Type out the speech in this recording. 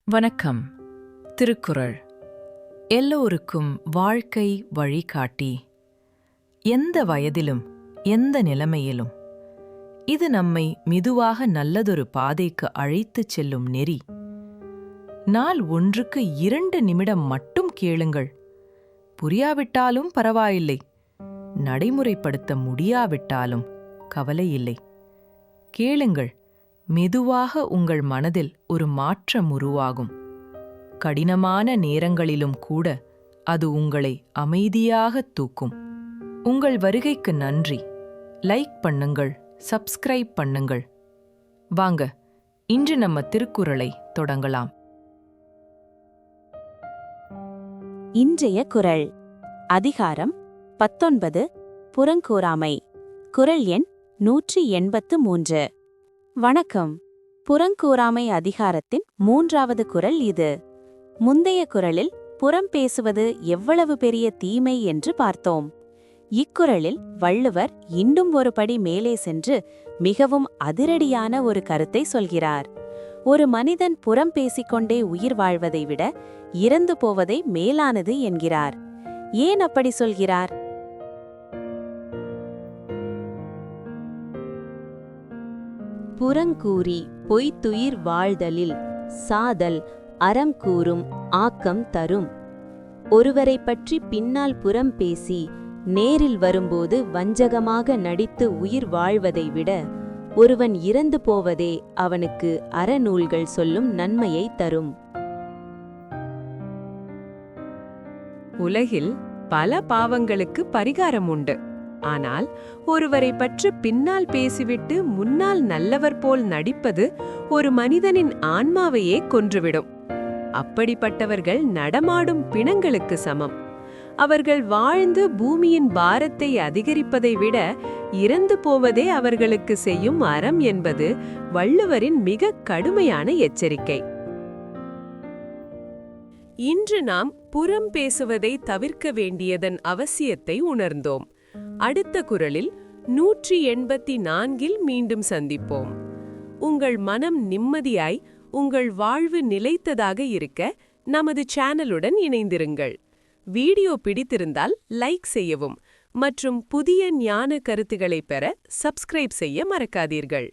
வணக்கம். திருக்குறள் எல்லோருக்கும் வாழ்க்கை வழிகாட்டி. எந்த வயதிலும் எந்த நிலைமையிலும் இது நம்மை மெதுவாக நல்லதொரு பாதைக்கு அழைத்துச் செல்லும் நெறி. நாள் ஒன்றுக்கு 2 நிமிடம் மட்டும் கேளுங்கள். புரியாவிட்டாலும் பரவாயில்லை, நடைமுறைப்படுத்த முடியாவிட்டாலும் கவலையில்லை. கேளுங்கள், மெதுவாக உங்கள் மனதில் ஒரு மாற்றம் உருவாகும். கடினமான நேரங்களிலும் கூட அது உங்களை அமைதியாக தூக்கும். உங்கள் வருகைக்கு நன்றி. லைக் பண்ணுங்கள், சப்ஸ்கிரைப் பண்ணுங்கள். வாங்க, இன்று நம்ம திருக்குறளை தொடங்கலாம். இன்றைய குறள் அதிகாரம் 19 புறங்கூறாமை. குறள் எண் 183. வணக்கம். புறங்கூறாமை அதிகாரத்தின் 3வது குறள் இது. முந்தைய குறளில் புறம் பேசுவது எவ்வளவு பெரிய தீமை என்று பார்த்தோம். இக்குறளில் வள்ளுவர் இன்னும் ஒரு படி மேலே சென்று மிகவும் அதிரடியான ஒரு கருத்தை சொல்கிறார். ஒரு மனிதன் புறம் பேசிக்கொண்டே உயிர் வாழ்வதை விட இறந்து போவதே மேலானது என்கிறார். ஏன் அப்படி சொல்கிறார்? புறங்கூறி பொய்த்துயிர் வாழ்தலில் சாதல் அறம் கூறும் ஆக்கம் தரும். ஒருவரைப் பற்றி பின்னால் புறம் பேசி நேரில் வரும்போது வஞ்சகமாக நடித்து உயிர் வாழ்வதை விட ஒருவன் இறந்து போவதே அவனுக்கு அறநூல்கள் சொல்லும் நன்மையை தரும். உலகில் பல பாவங்களுக்கு பரிகாரம் உண்டு. ஆனால் ஒருவரை பற்றி பின்னால் பேசிவிட்டு முன்னால் நல்லவர் போல் நடிப்பது ஒரு மனிதனின் ஆன்மாவையே கொன்றுவிடும். அப்படிப்பட்டவர்கள் நடமாடும் பிணங்களுக்கு சமம். அவர்கள் வாழ்ந்து பூமியின் பாரத்தை அதிகரிப்பதை விட இறந்து போவதே அவர்களுக்கு செய்யும் அறம் என்பது வள்ளுவரின் மிக கடுமையான எச்சரிக்கை. இன்று நாம் புறம் பேசுவதை தவிர்க்க வேண்டியதன் அவசியத்தை உணர்ந்தோம். அடுத்த குறளில் 184 மீண்டும் சந்திப்போம். உங்கள் மனம் நிம்மதியாய், உங்கள் வாழ்வு நிலைத்ததாக இருக்க நமது சேனலுடன் இணைந்திருங்கள். வீடியோ பிடித்திருந்தால் லைக் செய்யவும் மற்றும் புதிய ஞான கருத்துக்களை பெற சப்ஸ்கிரைப் செய்ய மறக்காதீர்கள்.